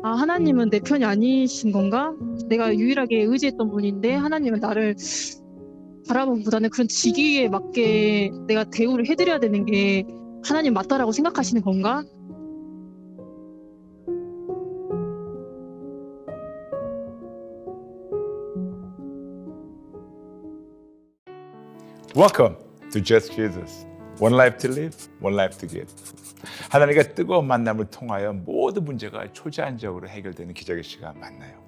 아, 하나님은 내 편이 아니신 건가? 내가 유일하게 의지했던 분인데 하나님은 나를 바라보기보다는 그런 직위에 맞게 내가 대우를 해드려야 되는 게 하나님 맞다라고 생각하시는 건가? Welcome to Just Jesus. One life to live, one life to give. 하나님과 뜨거운 만남을 통하여 모든 문제가 초자연적으로 해결되는 기적의 시간 만나요.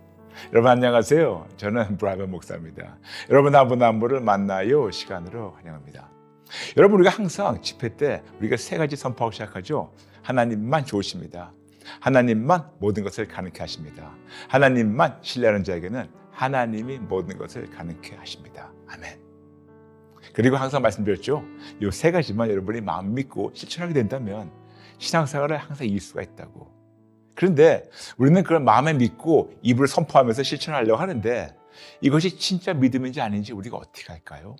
여러분 안녕하세요. 저는 브라이언 목사입니다. 여러분 나무를 만나요 시간으로 환영합니다. 여러분 우리가 항상 집회 때 우리가 세 가지 선포하고 시작하죠. 하나님만 좋으십니다. 하나님만 모든 것을 가능케 하십니다. 하나님만 신뢰하는 자에게는 하나님이 모든 것을 가능케 하십니다. 아멘. 그리고 항상 말씀드렸죠. 이 세 가지만 여러분이 마음 믿고 실천하게 된다면 신앙생활을 항상 이길 수가 있다고. 그런데 우리는 그걸 마음에 믿고 입으로 선포하면서 실천하려고 하는데 이것이 진짜 믿음인지 아닌지 우리가 어떻게 할까요?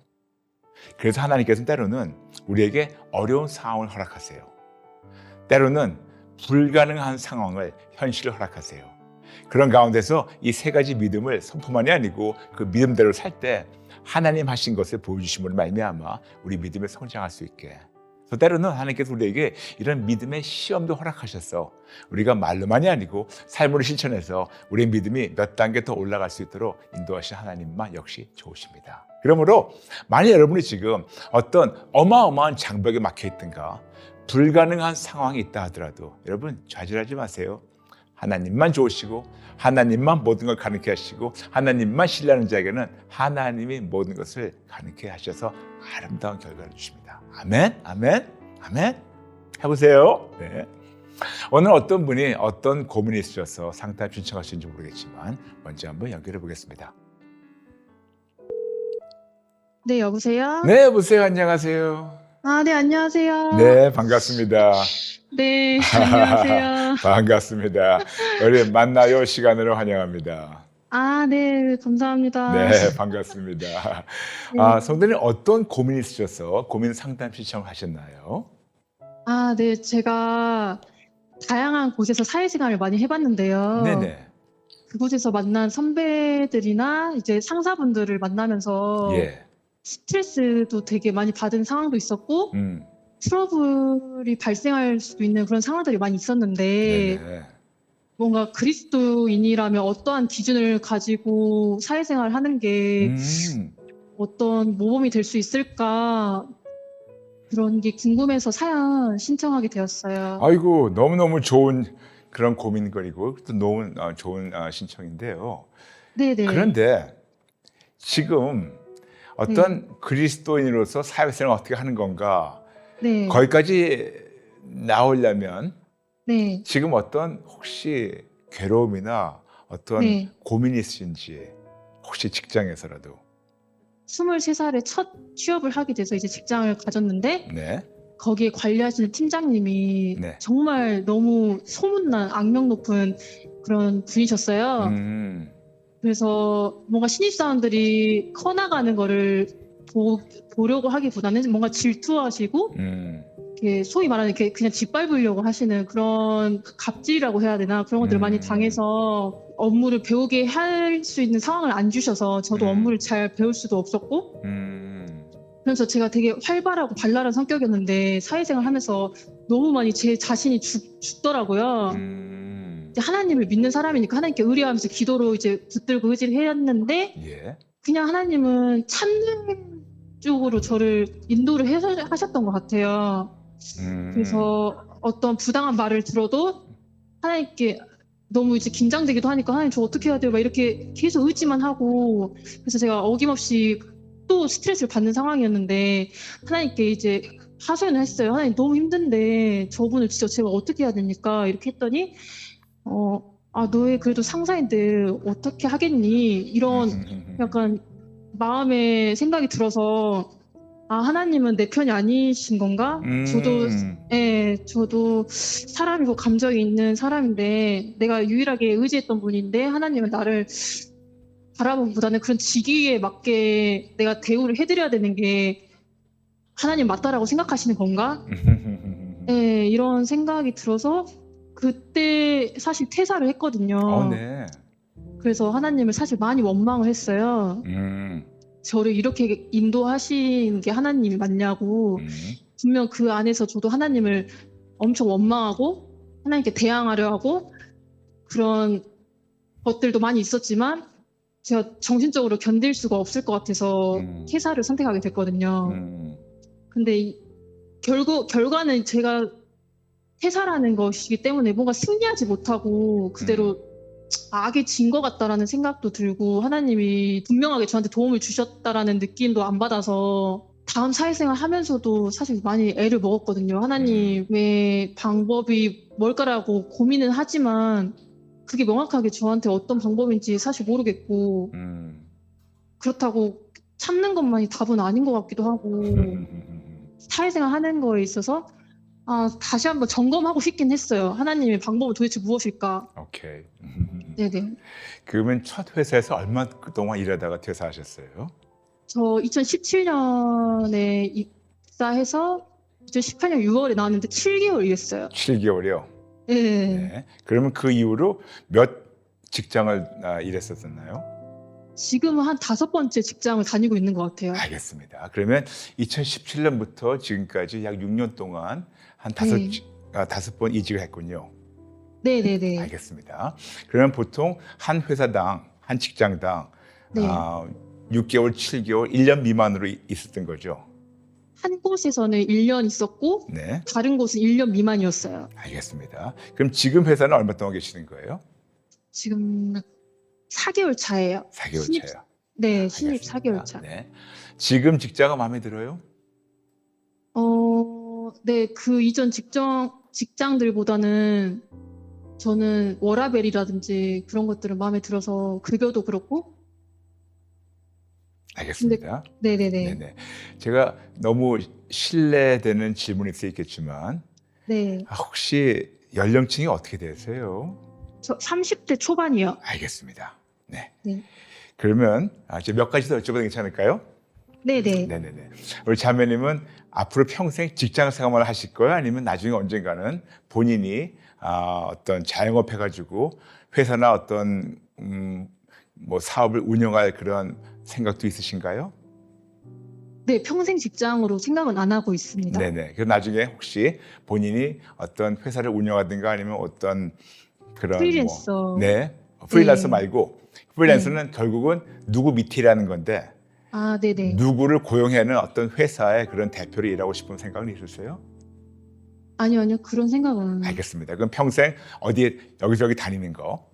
그래서 하나님께서는 때로는 우리에게 어려운 상황을 허락하세요. 때로는 불가능한 상황을 현실을 허락하세요. 그런 가운데서 이 세 가지 믿음을 선포만이 아니고 그 믿음대로 살 때 하나님 하신 것을 보여주심으로 말미암아 우리 믿음에 성장할 수 있게. 그래서 때로는 하나님께서 우리에게 이런 믿음의 시험도 허락하셔서 우리가 말로만이 아니고 삶으로 실천해서 우리의 믿음이 몇 단계 더 올라갈 수 있도록 인도하신 하나님만 역시 좋으십니다. 그러므로 만약 여러분이 지금 어떤 어마어마한 장벽에 막혀 있든가 불가능한 상황이 있다 하더라도 여러분 좌절하지 마세요. 하나님만 좋으시고 하나님만 모든 걸 가능케 하시고 하나님만 신뢰하는 자에게는 하나님이 모든 것을 가능케 하셔서 아름다운 결과를 주십니다. 아멘, 아멘, 아멘. 해보세요. 네. 오늘 어떤 분이 어떤 고민이 있으셔서 상담 신청하시는지 모르겠지만 먼저 한번 연결해 보겠습니다. 네, 여보세요? 네, 여보세요. 안녕하세요. 아, 네, 안녕하세요. 네, 반갑습니다. 네, 안녕하세요. 반갑습니다. 우리 만나요 시간으로 환영합니다. 아, 네, 감사합니다. 네, 반갑습니다. 네. 성도님 어떤 고민이 있으셔서 고민 상담 신청을 하셨나요? 아, 네, 제가 다양한 곳에서 사회생활을 많이 해봤는데요. 네네. 그곳에서 만난 선배들이나 이제 상사분들을 만나면서 예. 스트레스도 되게 많이 받은 상황도 있었고, 트러블이 발생할 수도 있는 그런 상황들이 많이 있었는데, 네네. 뭔가 그리스도인이라면 어떠한 기준을 가지고 사회생활을 하는 게 어떤 모범이 될 수 있을까, 그런 게 궁금해서 사연 신청하게 되었어요. 아이고 너무너무 좋은 그런 고민거리고 또 너무 좋은 신청인데요. 네네. 그런데 지금 어떤 그리스도인으로서 사회생활을 어떻게 하는 건가 네. 거기까지 나오려면 네. 지금 어떤 혹시 괴로움이나 어떤 네. 고민이 있으신지 혹시 직장에서라도 23살에 첫 취업을 하게 돼서 이제 직장을 가졌는데 네. 거기에 관리하시는 팀장님이 네. 정말 너무 소문난 악명 높은 그런 분이셨어요. 그래서 뭔가 신입사원들이 커나가는 거를 보려고 하기보다는 뭔가 질투하시고 이렇게 소위 말하는 이렇게 그냥 짓밟으려고 하시는 그런 갑질이라고 해야 되나 그런 것들을 많이 당해서 업무를 배우게 할 수 있는 상황을 안 주셔서 저도 업무를 잘 배울 수도 없었고 그래서 제가 되게 활발하고 발랄한 성격이었는데 사회생활 하면서 너무 많이 제 자신이 죽더라고요. 이제 하나님을 믿는 사람이니까 하나님께 의뢰하면서 기도로 이제 붙들고 의지를 했는데 예. 그냥 하나님은 찾는 쪽으로 저를 인도를 하셨던 것 같아요. 그래서 어떤 부당한 말을 들어도 하나님께 너무 이제 긴장되기도 하니까 하나님 저 어떻게 해야 돼요? 막 이렇게 계속 의지만 하고 그래서 제가 어김없이 또 스트레스를 받는 상황이었는데 하나님께 이제 하소연을 했어요. 하나님 너무 힘든데 저분을 진짜 제가 어떻게 해야 됩니까? 이렇게 했더니 너의 그래도 상사인데 어떻게 하겠니? 이런 약간 마음의 생각이 들어서 아 하나님은 내 편이 아니신 건가? 저도 사람이고 감정이 있는 사람인데 내가 유일하게 의지했던 분인데 하나님은 나를 바라보기보다는 그런 직위에 맞게 내가 대우를 해드려야 되는 게 하나님 맞다라고 생각하시는 건가? 네, 이런 생각이 들어서 그때 사실 퇴사를 했거든요. 네. 그래서 하나님을 사실 많이 원망을 했어요. 저를 이렇게 인도하신 게 하나님이 맞냐고. 분명 그 안에서 저도 하나님을 엄청 원망하고 하나님께 대항하려 하고 그런 것들도 많이 있었지만 제가 정신적으로 견딜 수가 없을 것 같아서 퇴사를 선택하게 됐거든요. 근데 결과는 제가 퇴사라는 것이기 때문에 뭔가 승리하지 못하고 그대로 악에 진 것 같다라는 생각도 들고 하나님이 분명하게 저한테 도움을 주셨다라는 느낌도 안 받아서 다음 사회생활 하면서도 사실 많이 애를 먹었거든요. 하나님의 방법이 뭘까라고 고민은 하지만 그게 명확하게 저한테 어떤 방법인지 사실 모르겠고 그렇다고 참는 것만이 답은 아닌 것 같기도 하고 사회생활 하는 거에 있어서 다시 한번 점검하고 싶긴 했어요. 하나님의 방법은 도대체 무엇일까? 오케이. 네네. 그러면 첫 회사에서 얼마 동안 일하다가 퇴사하셨어요? 저 2017년에 입사해서 2018년 6월에 나왔는데 7개월 일했어요. 7개월이요? 네. 네. 그러면 그 이후로 몇 직장을 일했었나요? 지금은 한 5번째 직장을 다니고 있는 것 같아요. 알겠습니다. 그러면 2017년부터 지금까지 약 6년 동안 한 다섯 번 이직을 했군요. 네네네. 알겠습니다. 그러면 보통 한 회사당, 한 직장당 네. 6개월, 7개월, 1년 미만으로 있었던 거죠? 한 곳에서는 1년 있었고 네. 다른 곳은 1년 미만이었어요. 알겠습니다. 그럼 지금 회사는 얼마 동안 계시는 거예요? 지금 4개월 차예요. 4개월 차요. 네, 신입 4개월 차. 네. 지금 직장은 마음에 들어요? 네, 그 이전 직장들보다는 저는 워라밸이라든지 그런 것들은 마음에 들어서 급여도 그렇고. 알겠습니다. 네네네. 네네. 제가 너무 신뢰되는 질문일 수 있겠지만, 네. 혹시 연령층이 어떻게 되세요? 저 30대 초반이요. 알겠습니다. 네. 네. 그러면 이제 몇 가지 더 여쭤봐도 괜찮을까요? 네네. 네네네. 우리 자매님은 앞으로 평생 직장 생활을 하실 거예요? 아니면 나중에 언젠가는 본인이 어떤 자영업 해가지고 회사나 어떤 뭐 사업을 운영할 그런 생각도 있으신가요? 네, 평생 직장으로 생각은 안 하고 있습니다. 네네. 그럼 나중에 혹시 본인이 어떤 회사를 운영하든가 아니면 어떤 그런 프리랜서. 네, 프리랜서 네. 말고 프리랜서는 결국은 누구 밑에 일하는 건데 네네. 누구를 고용하는 어떤 회사의 그런 대표로 일하고 싶은 생각은 있으세요? 아니요. 그런 생각은. 알겠습니다. 그럼 평생 어디에 여기저기 다니는 거.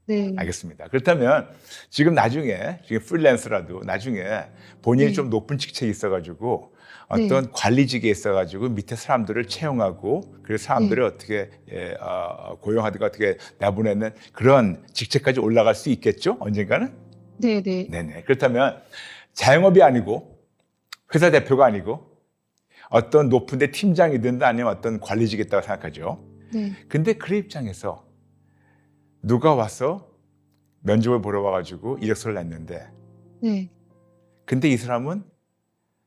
네. 알겠습니다. 그렇다면 지금 프리랜서라도 나중에 본인이 좀 높은 직책이 있어가지고 어떤 관리직에 있어가지고 밑에 사람들을 채용하고 그래서 사람들을 어떻게 고용하든가 어떻게 내보내는 그런 직책까지 올라갈 수 있겠죠? 언젠가는? 네네. 네네. 그렇다면 자영업이 아니고 회사 대표가 아니고 어떤 높은 데 팀장이든 아니면 어떤 관리직에 있다고 생각하죠. 네. 근데 그 입장에서 누가 와서 면접을 보러 와가지고 이력서를 냈는데 네. 근데 이 사람은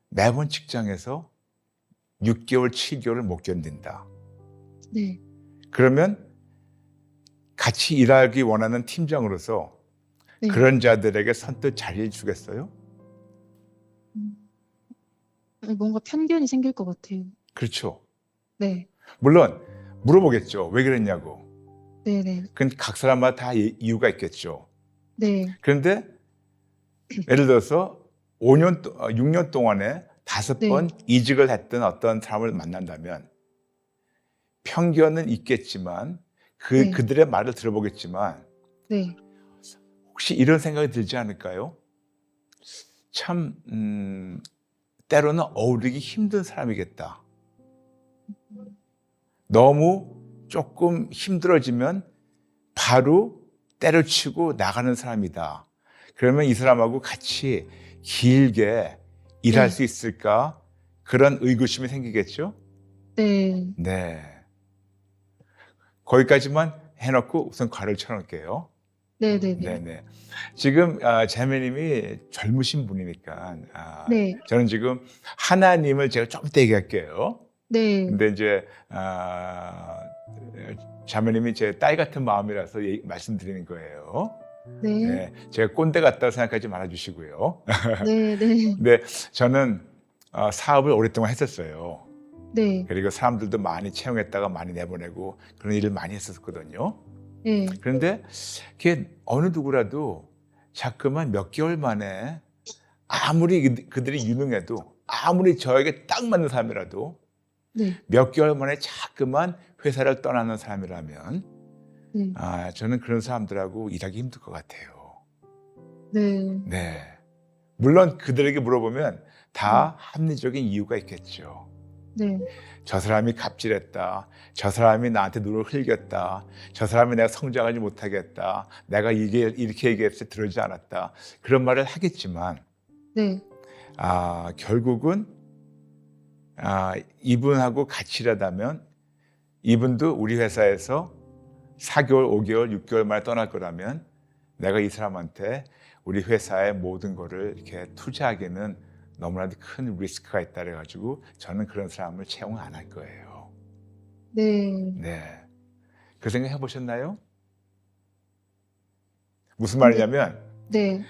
매번 직장에서 6개월, 7개월을 못 견딘다. 네. 그러면 같이 일하기 원하는 팀장으로서 네. 그런 자들에게 선뜻 자리를 주겠어요? 뭔가 편견이 생길 것 같아요. 그렇죠. 네. 물론 물어보겠죠. 왜 그랬냐고. 네네. 그건 각 사람마다 다 이유가 있겠죠. 네. 그런데 예를 들어서 6년 동안에 5번 이직을 했던 어떤 사람을 만난다면 편견은 있겠지만 그들의 말을 들어보겠지만 네. 혹시 이런 생각이 들지 않을까요? 참 때로는 어울리기 힘든 사람이겠다. 너무 조금 힘들어지면 바로 때려치고 나가는 사람이다. 그러면 이 사람하고 같이 길게 일할 수 있을까? 그런 의구심이 생기겠죠? 네. 네. 거기까지만 해놓고 우선 괄호를 쳐놓을게요. 네네네. 네네. 지금 자매님이 젊으신 분이니까 저는 지금 하나님을 제가 좀 이따 얘기할게요. 네. 근데 이제 자매님이 제 딸 같은 마음이라서 말씀드리는 거예요. 네. 네, 제가 꼰대 같다고 생각하지 말아주시고요. 네. 네. 근데 저는 사업을 오랫동안 했었어요. 네. 그리고 사람들도 많이 채용했다가 많이 내보내고 그런 일을 많이 했었거든요. 네. 그런데 그게 어느 누구라도 자꾸만 몇 개월 만에 아무리 그들이 유능해도 아무리 저에게 딱 맞는 사람이라도 네. 몇 개월 만에 자꾸만 회사를 떠나는 사람이라면 네. 저는 그런 사람들하고 일하기 힘들 것 같아요. 네. 네. 물론 그들에게 물어보면 다 합리적인 이유가 있겠죠. 네. 저 사람이 갑질했다. 저 사람이 나한테 눈을 흘겼다. 저 사람이 내가 성장하지 못하겠다. 내가 이렇게 얘기했을 때 들어주지 않았다. 그런 말을 하겠지만 네. 결국은 이분하고 같이 일하다면 이분도 우리 회사에서 4개월, 5개월, 6개월 만에 떠날 거라면 내가 이 사람한테 우리 회사의 모든 거를 이렇게 투자하기는 너무나도 큰 리스크가 있다 그래가지고 저는 그런 사람을 채용 안 할 거예요. 네. 네. 그 생각 해보셨나요? 무슨 말이냐면 네.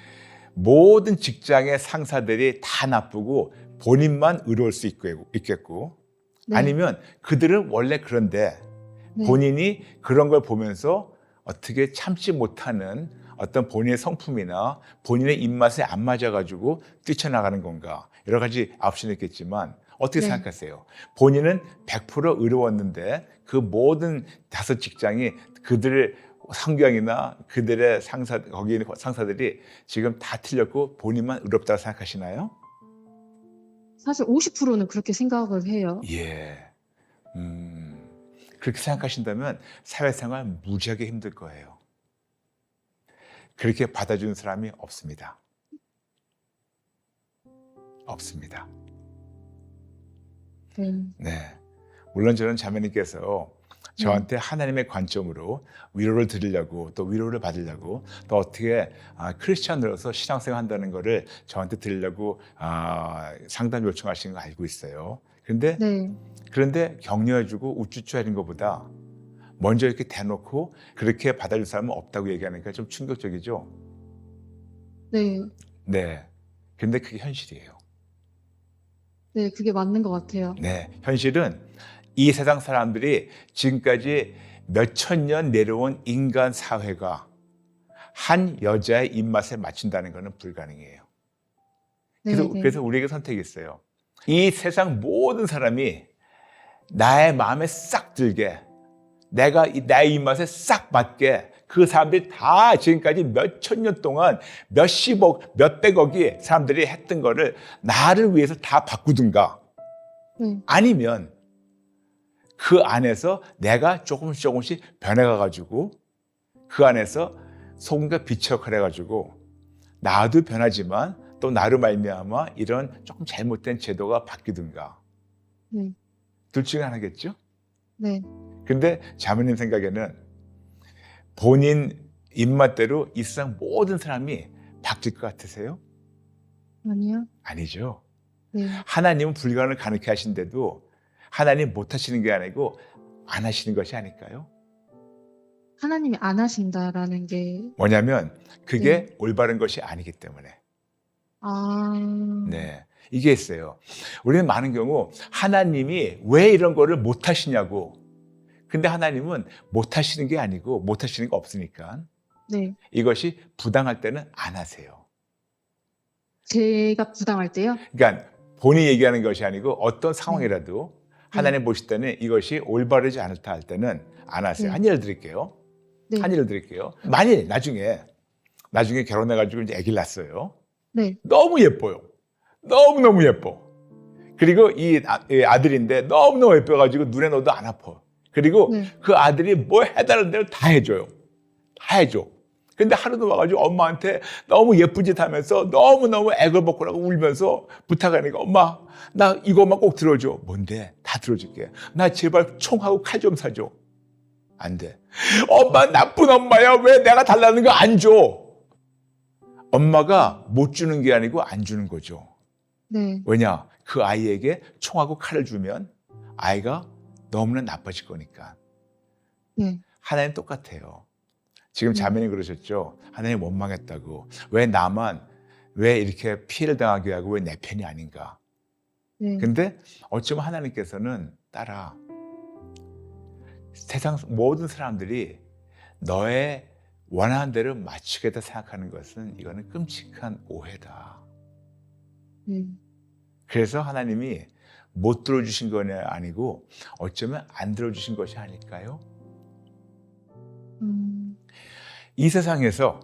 모든 직장의 상사들이 다 나쁘고 본인만 의로울 수 있겠고 네. 아니면 그들은 원래 그런데 네. 본인이 그런 걸 보면서 어떻게 참지 못하는 어떤 본인의 성품이나 본인의 입맛에 안 맞아가지고 뛰쳐나가는 건가 여러 가지 옵션이 있겠지만 어떻게 네. 생각하세요? 본인은 100% 의로웠는데 그 모든 5 직장이 그들의 성경이나 그들의 거기 있는 상사들이 지금 다 틀렸고 본인만 의롭다고 생각하시나요? 사실 50%는 그렇게 생각을 해요. 예. 그렇게 생각하신다면 사회생활 무지하게 힘들 거예요. 그렇게 받아주는 사람이 없습니다. 없습니다. 네. 물론 저는 자매님께서 저한테 하나님의 관점으로 위로를 드리려고 또 위로를 받으려고 또 어떻게 크리스찬으로서 신앙생활 한다는 거를 저한테 드리려고 상담 요청하시는 거 알고 있어요. 그런데 네. 격려해주고 우쭈쭈 하는 것보다 먼저 이렇게 대놓고 그렇게 받아줄 사람은 없다고 얘기하니까 좀 충격적이죠? 네. 네. 근데 그게 현실이에요. 네, 그게 맞는 것 같아요. 네. 현실은 이 세상 사람들이 지금까지 몇천 년 내려온 인간 사회가 한 여자의 입맛에 맞춘다는 것은 불가능해요. 그래서 우리에게 선택이 있어요. 이 세상 모든 사람이 나의 마음에 싹 들게 나의 입맛에 싹 맞게 그 사람들이 다 지금까지 몇천 년 동안 몇십억, 몇백억이 사람들이 했던 거를 나를 위해서 다 바꾸든가 아니면 그 안에서 내가 조금씩 변해가가지고 그 안에서 소금과 빛의 역할을 해가지고 나도 변하지만 또 나로 말미암아 이런 조금 잘못된 제도가 바뀌든가 둘 중에 하나겠죠? 네. 근데 자매님 생각에는 본인 입맛대로 이 세상 모든 사람이 바뀔 것 같으세요? 아니요. 아니죠. 네. 하나님은 불가능을 가능케 하신데도 하나님 못 하시는 게 아니고 안 하시는 것이 아닐까요? 하나님이 안 하신다라는 게 뭐냐면 그게 올바른 것이 아니기 때문에. 네, 이게 있어요. 우리는 많은 경우 하나님이 왜 이런 거를 못 하시냐고. 근데 하나님은 못 하시는 게 아니고 못 하시는 거 없으니까 이것이 부당할 때는 안 하세요. 제가 부당할 때요? 그러니까 본인이 얘기하는 것이 아니고 어떤 상황이라도 하나님 보실 때는 이것이 올바르지 않다 할 때는 안 하세요. 한 예를 드릴게요. 만일 나중에 결혼해가지고 이제 아기를 낳았어요. 너무 예뻐요. 너무너무 예뻐. 그리고 이 아들인데 너무너무 예뻐가지고 눈에 넣어도 안 아파. 그리고 그 아들이 뭐 해달라는 대로 다 해줘요. 다 해줘. 근데 하루도 와가지고 엄마한테 너무 예쁜 짓 하면서 너무너무 애걸복걸하고 울면서 부탁하니까 엄마 나 이것만 꼭 들어줘. 뭔데? 다 들어줄게. 나 제발 총하고 칼 좀 사줘. 안 돼. 엄마 나쁜 엄마야. 왜 내가 달라는 거 안 줘? 엄마가 못 주는 게 아니고 안 주는 거죠. 왜냐? 그 아이에게 총하고 칼을 주면 아이가 너무나 나빠질 거니까. 네. 하나님 똑같아요. 지금 자매님 그러셨죠? 하나님 원망했다고. 왜 나만 왜 이렇게 피해를 당하게 하고 왜 내 편이 아닌가? 네. 근데 어쩌면 하나님께서는 딸아, 세상 모든 사람들이 너의 원하는 대로 맞추겠다 생각하는 것은 이거는 끔찍한 오해다. 네. 그래서 하나님이 못 들어주신 건 아니고 어쩌면 안 들어주신 것이 아닐까요? 이 세상에서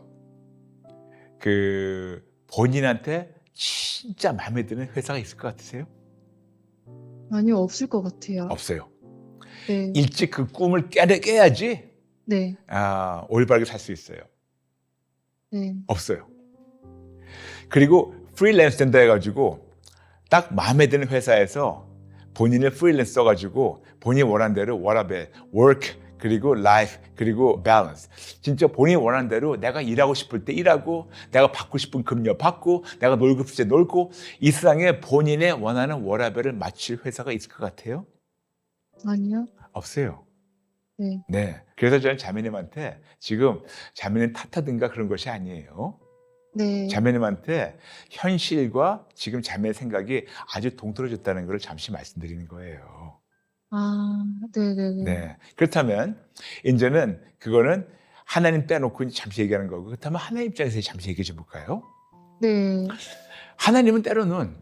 그 본인한테 진짜 마음에 드는 회사가 있을 것 같으세요? 아니요, 없을 것 같아요. 없어요. 네. 일찍 그 꿈을 깨야지 네. 올바르게 살 수 있어요. 네. 없어요. 그리고 프리랜서 된다 해가지고 딱 마음에 드는 회사에서 본인을 프리랜서 써가지고 본인이 원하는 대로 워라벨, work, 그리고 life, 그리고 balance. 진짜 본인이 원하는 대로 내가 일하고 싶을 때 일하고 내가 받고 싶은 급여 받고 내가 놀고 싶을 때 놀고 이 세상에 본인의 원하는 워라벨을 맞출 회사가 있을 것 같아요? 아니요. 없어요. 네. 네. 그래서 저는 자매님한테 지금 자매님 탓하든가 그런 것이 아니에요. 네. 자매님한테 현실과 지금 자매의 생각이 아주 동떨어졌다는 걸 잠시 말씀드리는 거예요. 네네네. 네. 그렇다면 이제는 그거는 하나님 빼놓고 잠시 얘기하는 거고 그렇다면 하나님 입장에서 잠시 얘기해 줘 볼까요? 네. 하나님은 때로는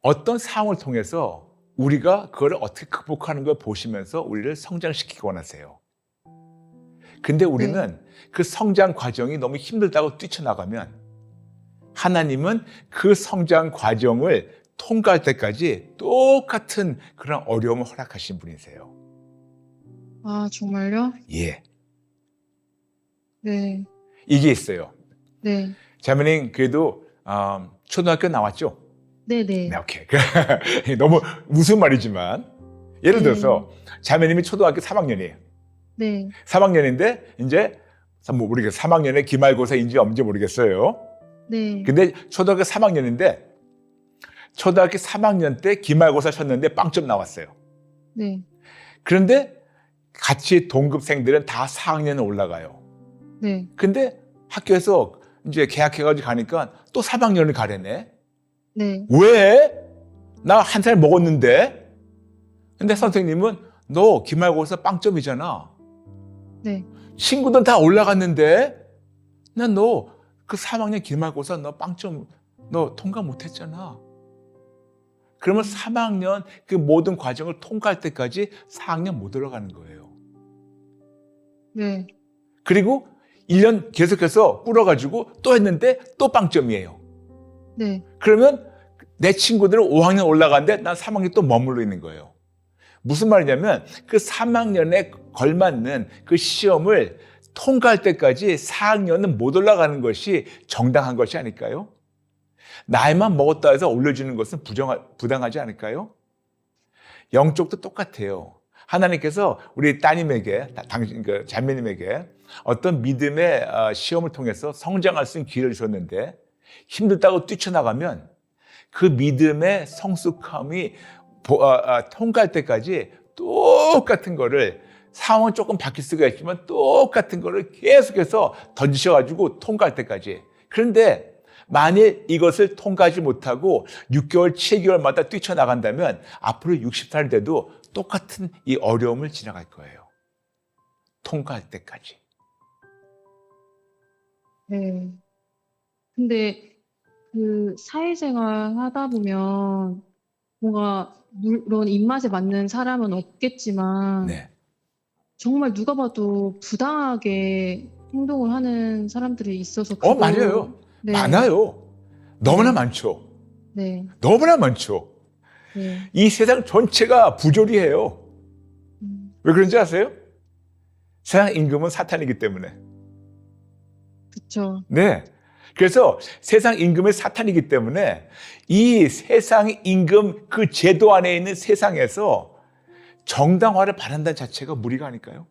어떤 상황을 통해서 우리가 그걸 어떻게 극복하는 걸 보시면서 우리를 성장시키기 원하세요. 근데 우리는 그 성장 과정이 너무 힘들다고 뛰쳐나가면 하나님은 그 성장 과정을 통과할 때까지 똑같은 그런 어려움을 허락하신 분이세요. 정말요? 예. 네. 이게 있어요. 네. 자매님 그래도 초등학교 나왔죠? 네네. 네, 오케이. 너무 무슨 말이지만 예를 들어서 자매님이 초등학교 3학년이에요. 네. 3학년인데 이제 모르겠어요. 3학년에 기말고사인지 언제 모르겠어요. 네. 근데 초등학교 3학년인데 초등학교 3학년 때 기말고사 쳤는데 빵점 나왔어요. 네. 그런데 같이 동급생들은 다 4학년에 올라가요. 네. 근데 학교에서 이제 개학해가지고 가니까 또 3학년을 가래네. 네. 왜? 나 한 살 먹었는데? 근데 선생님은 너 기말고사 빵점이잖아. 네. 친구들 다 올라갔는데 난 너 그 3학년 기말고사 너 빵점 너 통과 못했잖아. 그러면 3학년 그 모든 과정을 통과할 때까지 4학년 못 올라가는 거예요. 네. 그리고 1년 계속해서 꿇어가지고 또 했는데 또 빵점이에요. 네. 그러면 내 친구들은 5학년 올라가는데 난 3학년 또 머물러 있는 거예요. 무슨 말이냐면 그 3학년에 걸맞는 그 시험을 통과할 때까지 4학년은 못 올라가는 것이 정당한 것이 아닐까요? 나이만 먹었다 해서 올려주는 것은 부당하지 않을까요? 영적도 똑같아요. 하나님께서 우리 따님에게, 당신 그 자매님에게 어떤 믿음의 시험을 통해서 성장할 수 있는 기회를 주셨는데 힘들다고 뛰쳐나가면 그 믿음의 성숙함이 통과할 때까지 똑같은 거를 상황은 조금 바뀔 수가 있지만 똑같은 거를 계속해서 던지셔가지고 통과할 때까지. 그런데 만일 이것을 통과하지 못하고 6개월, 7개월마다 뛰쳐나간다면 앞으로 60살이 돼도 똑같은 이 어려움을 지나갈 거예요. 통과할 때까지. 네. 근데 그 사회생활 하다 보면 뭔가 물론 입맛에 맞는 사람은 없겠지만 네. 정말 누가 봐도 부당하게 행동을 하는 사람들이 있어서 맞아요. 네. 많아요. 너무나 많죠. 네. 너무나 많죠. 네. 이 세상 전체가 부조리해요. 왜 그런지 아세요? 세상 임금은 사탄이기 때문에. 그쵸. 네. 그래서 세상 임금은 사탄이기 때문에 이 세상 임금 그 제도 안에 있는 세상에서 정당화를 바란다는 자체가 무리가 아닐까요?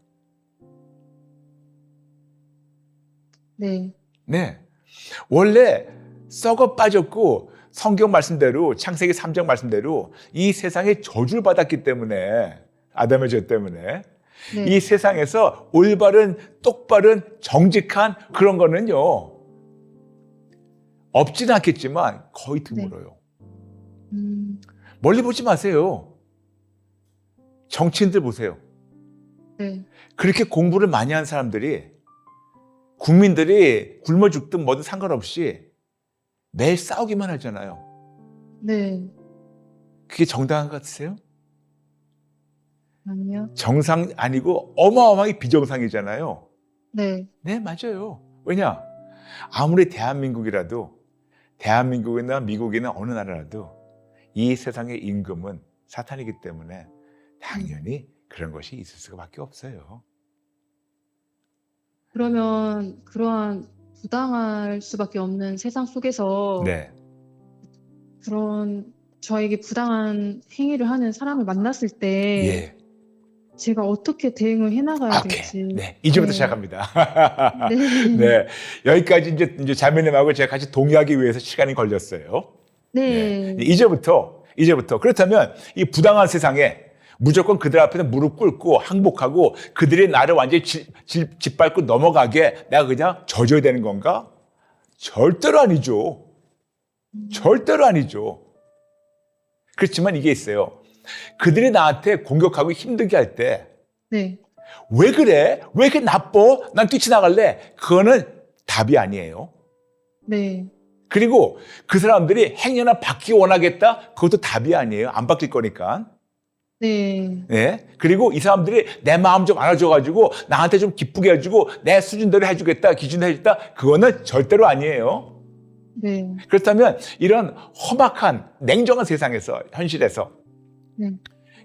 네. 네. 원래 썩어 빠졌고 성경 말씀대로 창세기 3장 말씀대로 이 세상에 저주를 받았기 때문에 아담의 죄 때문에 네. 이 세상에서 올바른 똑바른 정직한 그런 거는요 없지는 않겠지만 거의 드물어요. 멀리 보지 마세요. 정치인들 보세요. 네. 그렇게 공부를 많이 한 사람들이 국민들이 굶어 죽든 뭐든 상관없이 매일 싸우기만 하잖아요. 네. 그게 정당한 것 같으세요? 아니요. 정상 아니고 어마어마하게 비정상이잖아요. 네. 네, 맞아요. 왜냐? 아무리 대한민국이나 미국이나 어느 나라라도 이 세상의 임금은 사탄이기 때문에 당연히 그런 것이 있을 수밖에 없어요. 그러면 그러한 부당할 수밖에 없는 세상 속에서 네. 그런 저에게 부당한 행위를 하는 사람을 만났을 때 예. 제가 어떻게 대응을 해나가야 오케이. 될지. 네. 이제부터 네. 시작합니다. 네. 네. 여기까지 이제 자매님하고 제가 같이 동의하기 위해서 시간이 걸렸어요. 네. 네. 이제부터. 그렇다면 이 부당한 세상에 무조건 그들 앞에서 무릎 꿇고 항복하고 그들이 나를 완전히 짓밟고 넘어가게 내가 그냥 져줘야 되는 건가? 절대로 아니죠. 절대로 아니죠. 그렇지만 이게 있어요. 그들이 나한테 공격하고 힘들게 할 때 네. 왜 그래? 왜 이렇게 나빠? 난 뛰쳐나갈래. 그거는 답이 아니에요. 네. 그리고 그 사람들이 행여나 바뀌기 원하겠다? 그것도 답이 아니에요. 안 바뀔 거니까. 네. 네. 그리고 이 사람들이 내 마음 좀 알아줘가지고 나한테 좀 기쁘게 해주고 내 수준대로 해주겠다, 기준대로 해주겠다. 그거는 절대로 아니에요. 네. 그렇다면 이런 험악한 냉정한 세상에서 현실에서 네.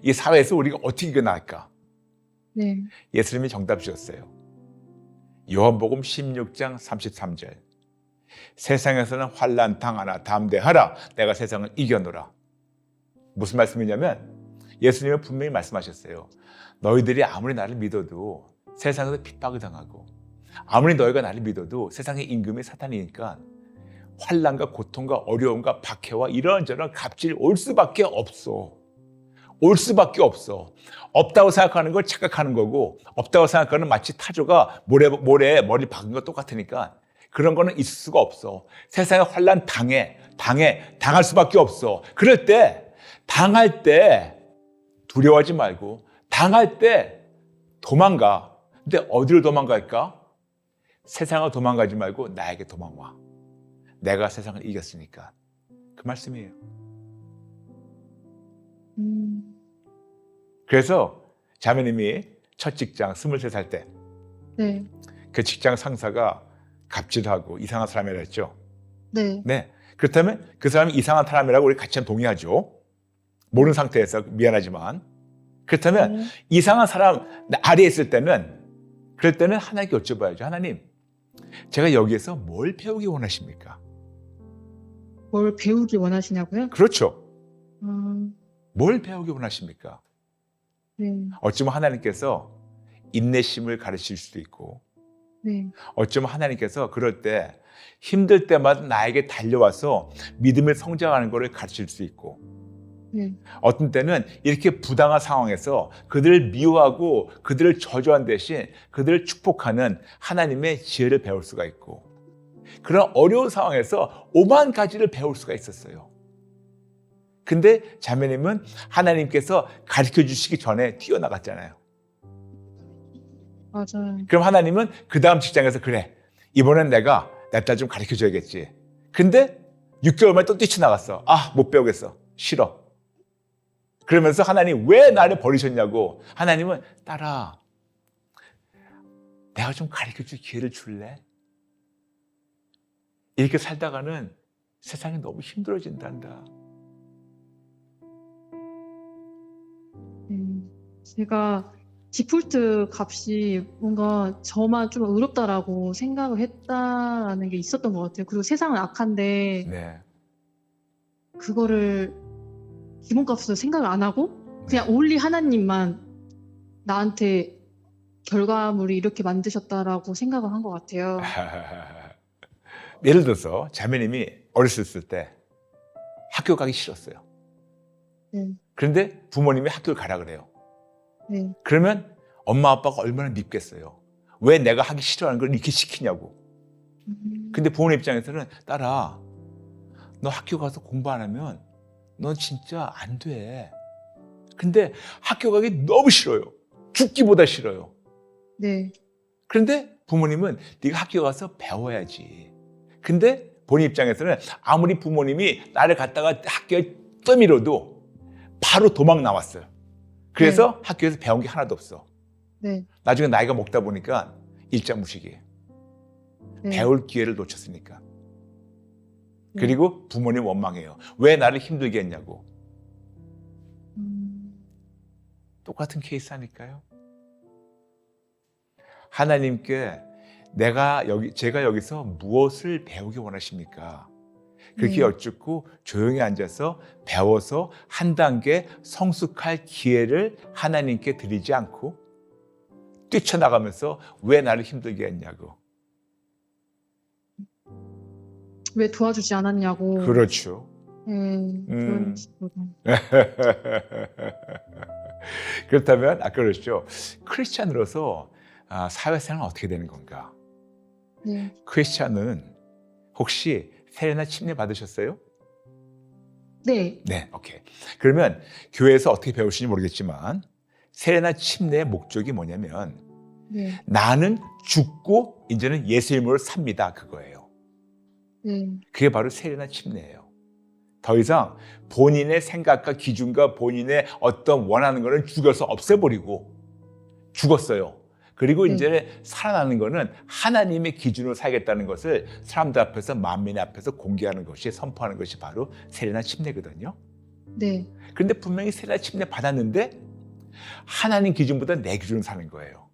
이 사회에서 우리가 어떻게 이겨나갈까? 네. 예수님이 정답 주셨어요. 요한복음 16장 33절. 세상에서는 환난 당하나 담대하라. 내가 세상을 이겨노라. 무슨 말씀이냐면 예수님은 분명히 말씀하셨어요. 너희들이 아무리 나를 믿어도 세상에서 핍박을 당하고 아무리 너희가 나를 믿어도 세상의 임금이 사탄이니까 환난과 고통과 어려움과 박해와 이런저런 갑질 올 수밖에 없어. 올 수밖에 없어. 없다고 생각하는 걸 착각하는 거고 없다고 생각하는 마치 타조가 모래에 머리 박은 거 똑같으니까 그런 거는 있을 수가 없어. 세상에 환난 당할 수밖에 없어. 그럴 때 당할 때 두려워하지 말고 당할 때 도망가. 근데 어디로 도망갈까? 세상을 도망가지 말고 나에게 도망와. 내가 세상을 이겼으니까. 그 말씀이에요. 그래서 자매님이 첫 직장 23살 때 네. 그 직장 상사가 갑질하고 이상한 사람이라 했죠. 네. 네. 그렇다면 그 사람이 이상한 사람이라고 우리 같이 동의하죠. 모르는 상태에서 미안하지만. 그렇다면 네. 이상한 사람 아래에 있을 때는 그럴 때는 하나님께 여쭤봐야죠. 하나님, 제가 여기에서 뭘 배우기 원하십니까? 뭘 배우길 원하시냐고요? 그렇죠. 음, 뭘 배우기 원하십니까? 네. 어쩌면 하나님께서 인내심을 가르칠 수도 있고 네. 어쩌면 하나님께서 그럴 때 힘들 때마다 나에게 달려와서 믿음을 성장하는 것을 가르칠 수 있고 네. 어떤 때는 이렇게 부당한 상황에서 그들을 미워하고 그들을 저주한 대신 그들을 축복하는 하나님의 지혜를 배울 수가 있고 그런 어려운 상황에서 오만 가지를 배울 수가 있었어요. 근데 자매님은 하나님께서 가르쳐 주시기 전에 뛰어나갔잖아요. 맞아요. 그럼 하나님은 그 다음 직장에서 그래, 이번엔 내가 내 딸 좀 가르쳐 줘야겠지. 근데 6개월 만에 또 뛰쳐나갔어. 아, 못 배우겠어. 싫어. 그러면서 하나님 왜 나를 버리셨냐고. 하나님은 딸아, 내가 좀 가르쳐 줄 기회를 줄래? 이렇게 살다가는 세상이 너무 힘들어진단다. 제가 디폴트 값이 뭔가 저만 좀 의롭다라고 생각을 했다라는 게 있었던 것 같아요. 그리고 세상은 악한데 네. 그거를 기본값으로 생각을 안 하고 그냥 올리 하나님만 나한테 결과물이 이렇게 만드셨다라고 생각을 한 것 같아요. 예를 들어서 자매님이 어렸을 때 학교 가기 싫었어요. 네. 그런데 부모님이 학교를 가라 그래요. 네. 그러면 엄마 아빠가 얼마나 밉겠어요. 왜 내가 하기 싫어하는 걸 이렇게 시키냐고. 근데 부모님 입장에서는 딸아, 너 학교 가서 공부 안 하면 넌 진짜 안 돼. 근데 학교 가기 너무 싫어요. 죽기보다 싫어요. 네. 그런데 부모님은 네가 학교 가서 배워야지. 근데 본인 입장에서는 아무리 부모님이 나를 갖다가 학교에 떠밀어도 바로 도망 나왔어요. 그래서 학교에서 배운 게 하나도 없어. 네. 나중에 나이가 먹다 보니까 일자무식이에요. 네. 배울 기회를 놓쳤으니까. 네. 그리고 부모님 원망해요. 왜 나를 힘들게 했냐고. 똑같은 케이스 아닐까요? 하나님께 제가 여기서 무엇을 배우기 원하십니까? 그렇게 여쭙고 조용히 앉아서 배워서 한 단계 성숙할 기회를 하나님께 드리지 않고 뛰쳐나가면서 왜 나를 힘들게 했냐고. 왜 도와주지 않았냐고. 그렇죠. 그런 식으로. 그렇다면 아까 그랬죠. 크리스찬으로서 사회생활은 어떻게 되는 건가? 네. 크리스찬은 혹시 세례나 침례 받으셨어요? 네. 네, 오케이. 그러면 교회에서 어떻게 배우시는지 모르겠지만 세례나 침례의 목적이 뭐냐면 네. 나는 죽고 이제는 예수 이름으로 삽니다. 그거예요. 네. 그게 바로 세례나 침례예요. 더 이상 본인의 생각과 기준과 본인의 어떤 원하는 거는 죽여서 없애버리고 죽었어요. 그리고 이제 살아나는 거는 하나님의 기준으로 살겠다는 것을 사람들 앞에서 만민 앞에서 공개하는 것이 선포하는 것이 바로 세례나 침례거든요. 네. 그런데 분명히 세례나 침례 받았는데 하나님 기준보다 내 기준으로 사는 거예요.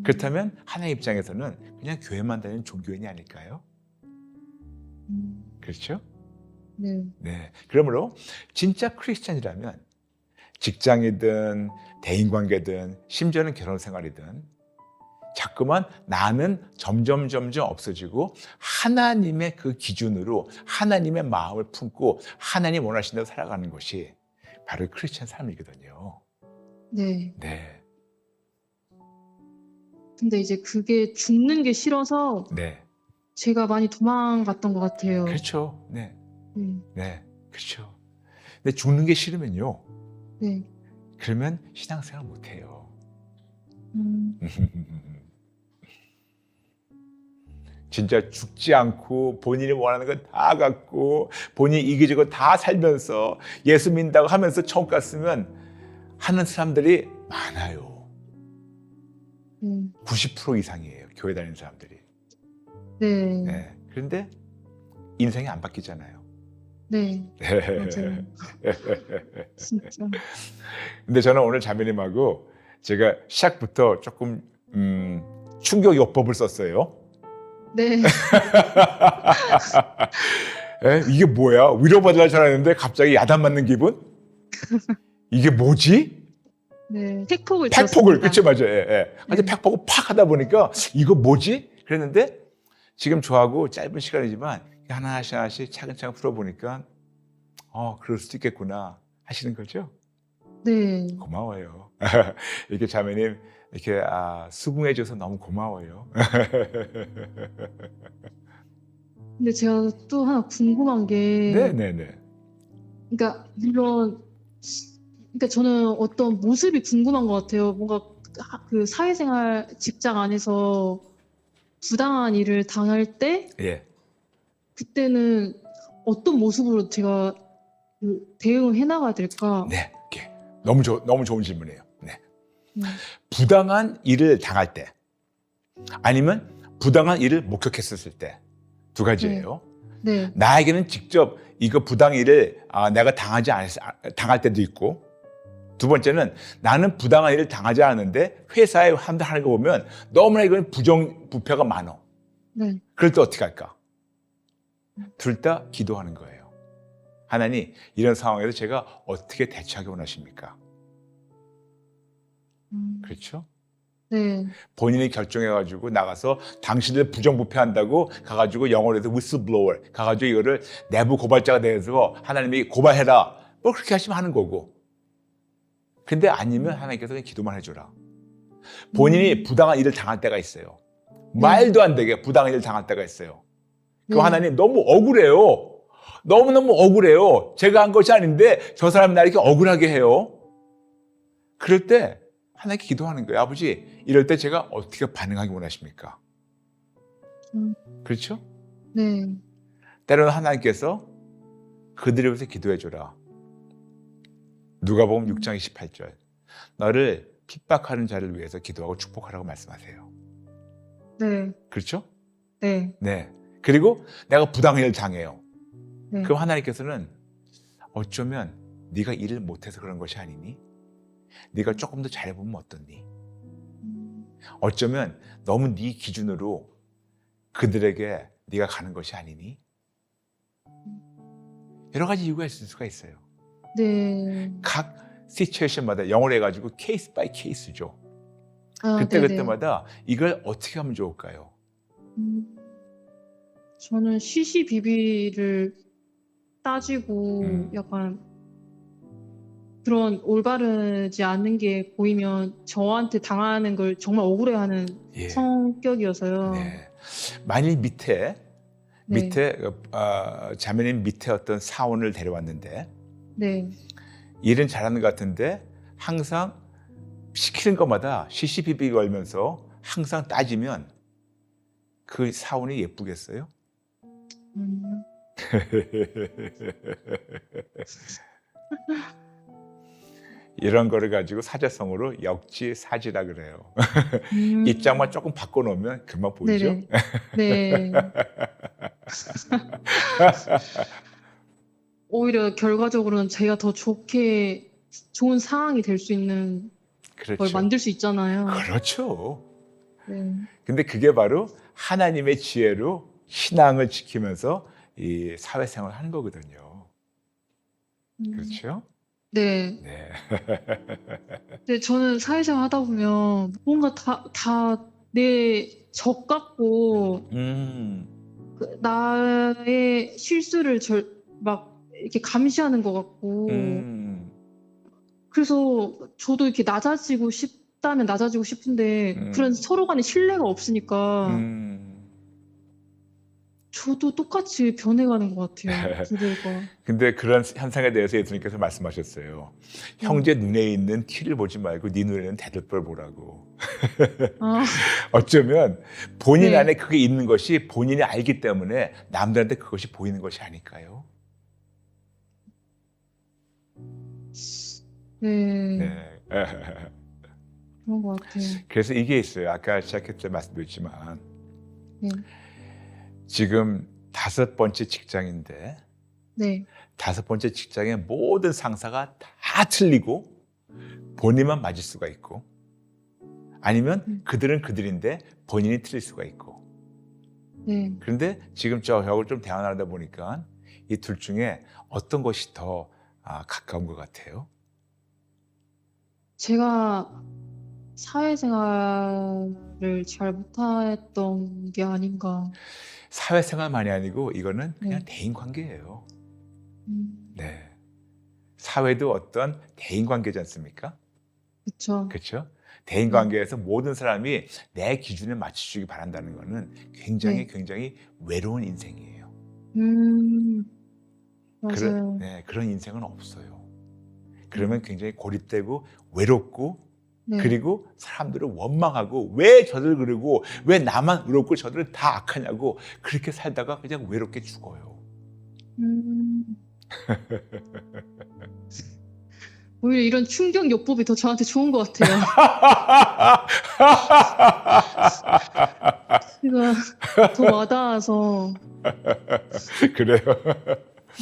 그렇다면 하나님 입장에서는 그냥 교회만 다니는 종교인이 아닐까요? 그렇죠? 네. 네. 그러므로 진짜 크리스찬이라면 직장이든 대인관계든 심지어는 결혼생활이든 자꾸만 나는 점점 없어지고 하나님의 그 기준으로 하나님의 마음을 품고 하나님 원하신 대로 살아가는 것이 바로 크리스찬 삶이거든요. 네. 네. 근데 이제 그게 죽는 게 싫어서 네. 제가 많이 도망갔던 것 같아요. 그렇죠. 네. 네. 네. 그렇죠. 근데 죽는 게 싫으면요. 네. 그러면 신앙생활 못 해요. 진짜 죽지 않고 본인이 원하는 건 다 갖고 본인이 이기적으로 다 살면서 예수 믿는다고 하면서 천국 갔으면 하는 사람들이 많아요. 90% 이상이에요. 교회 다니는 사람들이. 네. 네. 그런데 인생이 안 바뀌잖아요. 네. 맞아요. 진짜. 근데 저는 오늘 자매님하고 제가 시작부터 조금 충격 요법을 썼어요. 네. 이게 뭐야? 위로받으려 전화했는데 갑자기 야단 맞는 기분? 이게 뭐지? 네. 팩폭을 팩폭을, 들었습니다. 그치, 맞아요. 예. 근데 팩폭을 팍 하다 보니까 이거 뭐지? 그랬는데 지금 저하고 짧은 시간이지만 하나씩 차근차근 풀어보니까 그럴 수도 있겠구나 하시는 거죠? 네. 고마워요. 이렇게 자매님 이렇게 수긍해줘서 너무 고마워요. 근데 제가 또 하나 궁금한 게, 네네네. 그러니까 물론, 그러니까 저는 어떤 모습이 궁금한 것 같아요. 뭔가 그 사회생활 직장 안에서 부당한 일을 당할 때, 예. 그때는 어떤 모습으로 제가 그 대응을 해나가야 될까? 네. 오케이. 너무 좋은 질문이에요. 네. 부당한 일을 당할 때, 아니면 부당한 일을 목격했었을 때 두 가지예요. 네. 나에게는 직접 이거 부당 일을 내가 당할 때도 있고, 두 번째는 나는 부당한 일을 당하지 않았는데 회사에 사람들 하는 거 보면 너무나 이건 부정부패가 많어. 네. 그럴 때 어떻게 할까? 둘 다 기도하는 거예요. 하나님, 이런 상황에서 제가 어떻게 대처하기 원하십니까? 그렇죠? 네. 본인이 결정해가지고 나가서 당신들 부정부패한다고 가가지고 영어로 해서 whistleblower 가가지고 이거를 내부 고발자가 돼서 하나님이 고발해라. 뭐 그렇게 하시면 하는 거고. 근데 아니면 하나님께서 그냥 기도만 해줘라. 본인이 부당한 일을 당할 때가 있어요. 말도 안 되게 부당한 일을 당할 때가 있어요. 그 하나님 너무 억울해요. 너무너무 억울해요. 제가 한 것이 아닌데 저 사람이 나 이렇게 억울하게 해요. 그럴 때 하나님께 기도하는 거예요. 아버지, 이럴 때 제가 어떻게 반응하기 원하십니까? 그렇죠? 네. 때로는 하나님께서 그들을 위해서 기도해줘라. 누가복음 6장 28절. 너를 핍박하는 자를 위해서 기도하고 축복하라고 말씀하세요. 네. 그렇죠? 네. 네. 그리고 내가 부당한 일을 당해요. 네. 그럼 하나님께서는 어쩌면 네가 일을 못해서 그런 것이 아니니? 네가 조금 더 잘해보면 어떻니? 어쩌면 너무 네 기준으로 그들에게 네가 가는 것이 아니니? 여러 가지 이유가 있을 수가 있어요. 네. 각 시츄에이션마다 영어로 해가지고 케이스 바이 케이스죠. 아, 그때마다 이걸 어떻게 하면 좋을까요? 저는 시시비비를 따지고 약간 그런 올바르지 않는 게 보이면 저한테 당하는 걸 정말 억울해하는 성격이어서요. 네. 만일 밑에 자매님 밑에 어떤 사원을 데려왔는데 네. 일은 잘하는 것 같은데 항상 시키는 것마다 시시비비 걸면서 항상 따지면 그 사원이 예쁘겠어요? 이런 거를 가지고 사자성어로 역지사지라 그래요. 입장만 조금 바꿔놓으면 금방 보이죠? 네. 오히려 결과적으로는 제가 더 좋은 상황이 될 수 있는 걸 그렇죠. 만들 수 있잖아요. 그렇죠. 네. 근데 그게 바로 하나님의 지혜로 신앙을 지키면서 이 사회생활을 하는 거거든요. 그렇죠? 네. 네. 근데 저는 사회생활 하다 보면 뭔가 다 내 적 같고 나의 실수를 막 이렇게 감시하는 것 같고 그래서 저도 이렇게 낮아지고 싶다면 낮아지고 싶은데 그런 서로 간에 신뢰가 없으니까 저도 똑같이 변해가는 것 같아요. 그들과. 근데 그런 현상에 대해서 예수님께서 말씀하셨어요. 형제 눈에 있는 티를 보지 말고 네 눈에 있는 대들보를 보라고. 어쩌면 본인 안에 그게 있는 것이 본인이 알기 때문에 남들한테 그것이 보이는 것이 아닐까요? 네. 그런 것 같아요. 그래서 이게 있어요. 아까 시작할 때 말씀드렸지만 네. 지금 5번째 직장인데 네. 5번째 직장의 모든 상사가 다 틀리고 본인만 맞을 수가 있고 아니면 그들은 그들인데 본인이 틀릴 수가 있고 네. 그런데 지금 저하고 좀 대화하다 보니까 이 둘 중에 어떤 것이 더 가까운 것 같아요? 제가 사회생활을 잘 못했던 게 아닌가. 사회생활만이 아니고 이거는 그냥 대인관계예요. 네. 사회도 어떤 대인관계지 않습니까? 그렇죠. 그렇죠? 대인관계에서 모든 사람이 내 기준에 맞춰주기 바란다는 것은 굉장히 외로운 인생이에요. 맞아요. 그런 인생은 없어요. 그러면 굉장히 고립되고 외롭고 네. 그리고 사람들을 원망하고 왜 저들 그러고 왜 나만 의롭고 저들은 다 악하냐고 그렇게 살다가 그냥 외롭게 죽어요. 오히려 이런 충격 요법이 더 저한테 좋은 것 같아요. 제가 더 와닿아서. 그래요?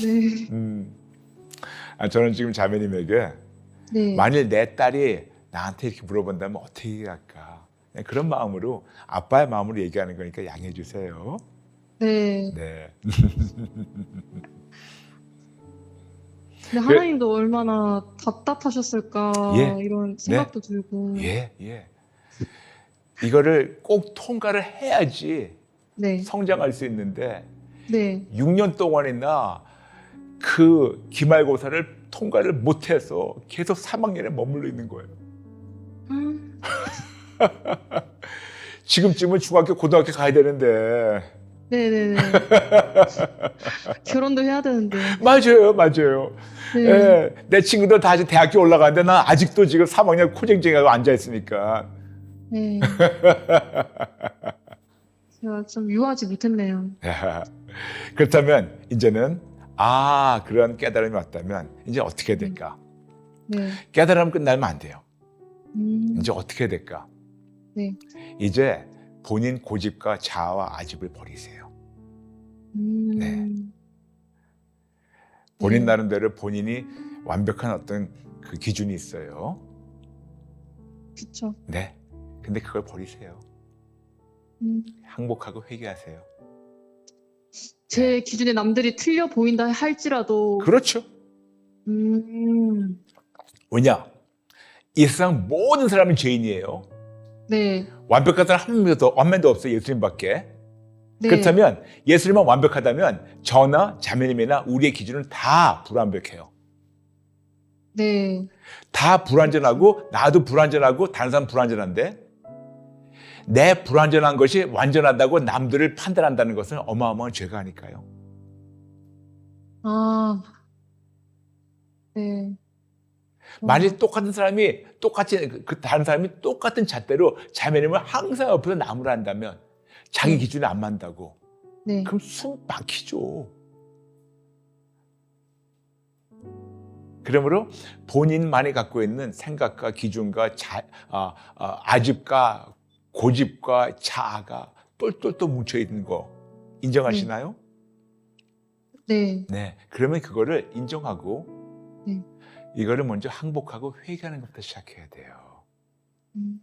네. 저는 지금 자매님에게 네. 만일 내 딸이 나한테 이렇게 물어본다면 어떻게 할까? 그런 마음으로 아빠의 마음으로 얘기하는 거니까 양해해 주세요. 네. 네. 근데 하나님도 얼마나 답답하셨을까 이런 생각도 들고. 예. 이거를 꼭 통과를 해야지 네. 성장할 수 있는데 네. 6년 동안이나 그 기말고사를 통과를 못해서 계속 3학년에 머물러 있는 거예요. 음, 지금쯤은 중학교, 고등학교 가야 되는데. 네네네. 결혼도 해야 되는데. 맞아요, 맞아요. 네. 예, 내 친구들 다 이제 대학교 올라가는데 난 아직도 지금 3학년 코쟁쟁이하고 앉아 있으니까. 네. 제가 좀 유하지 못했네요. 그렇다면 이제는 그런 깨달음이 왔다면 이제 어떻게 해야 될까? 네. 깨달음 끝나면 안 돼요. 음, 이제 어떻게 해야 될까? 네. 이제 본인 고집과 자아와 아집을 버리세요. 네. 본인 네. 나름대로 본인이 완벽한 어떤 그 기준이 있어요. 그쵸. 네. 근데 그걸 버리세요. 음, 항복하고 회개하세요. 제 기준에 남들이 틀려 보인다 할지라도, 그렇죠. 음, 왜냐? 이 세상 모든 사람은 죄인이에요. 네. 완벽한 사람 한 명도 없어요. 예수님밖에. 네. 그렇다면 예수님만 완벽하다면 저나 자매님이나 우리의 기준은 다 불완벽해요. 네. 다 불완전하고 나도 불완전하고 다른 사람 불완전한데 내 불완전한 것이 완전하다고 남들을 판단한다는 것은 어마어마한 죄가 아닐까요? 아, 네. 만약 똑같은 사람이 똑같이 그 다른 사람이 똑같은 잣대로 자매님을 항상 옆에서 나무라 한다면 자기 네. 기준에 안 맞다고 네. 그럼 숨 막히죠. 그러므로 본인만이 갖고 있는 생각과 기준과 아집과 고집과 자아가 똘똘똘 뭉쳐 있는 거 인정하시나요? 네. 네. 그러면 그거를 인정하고 네. 이거를 먼저 항복하고 회개하는 것부터 시작해야 돼요. 음,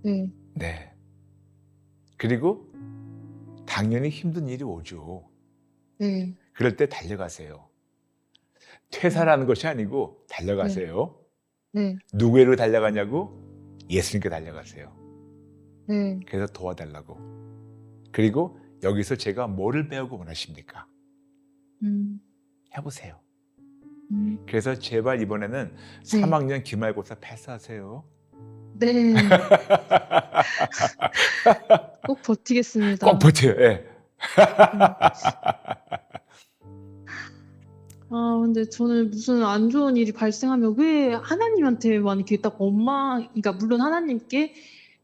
네. 네. 그리고 당연히 힘든 일이 오죠. 네. 그럴 때 달려가세요. 퇴사라는 것이 아니고 달려가세요. 네. 누구에게 달려가냐고? 예수님께 달려가세요. 네. 그래서 도와달라고. 그리고 여기서 제가 뭐를 배우고 원하십니까? 음, 해보세요. 음, 그래서 제발 이번에는 3학년 기말고사 패스하세요. 네. 꼭 버티겠습니다. 꼭 버텨요. 예. 근데 저는 무슨 안 좋은 일이 발생하면 왜 하나님한테만 이렇게 딱 그러니까 물론 하나님께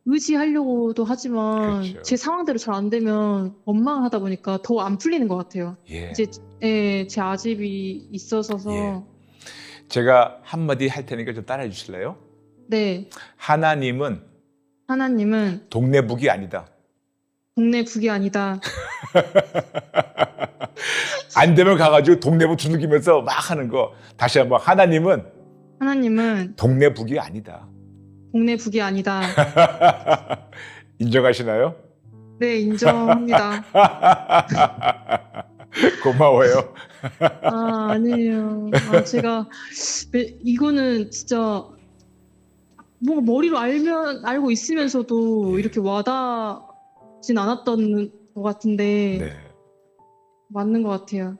의지하려고도 하지만 그렇죠. 제 상황대로 잘 안 되면 원망하다 보니까 더 안 풀리는 것 같아요. 예. 이제 제 아집이 있어서서 예. 제가 한마디 할 테니까 좀 따라해 주실래요? 네. 하나님은 하나님은 동네 북이 아니다. 동네 북이 아니다. 안 되면 가가지고 동네 북 두들기면서 막 하는 거. 다시 한번 하나님은 동네 북이 아니다. 동네 북이 아니다. 인정하시나요? 네, 인정합니다. 고마워요. 아니에요. 제가 이거는 진짜 뭔가 머리로 알고 있으면서도 이렇게 와닿진 않았던 것 같은데 네. 맞는 것 같아요.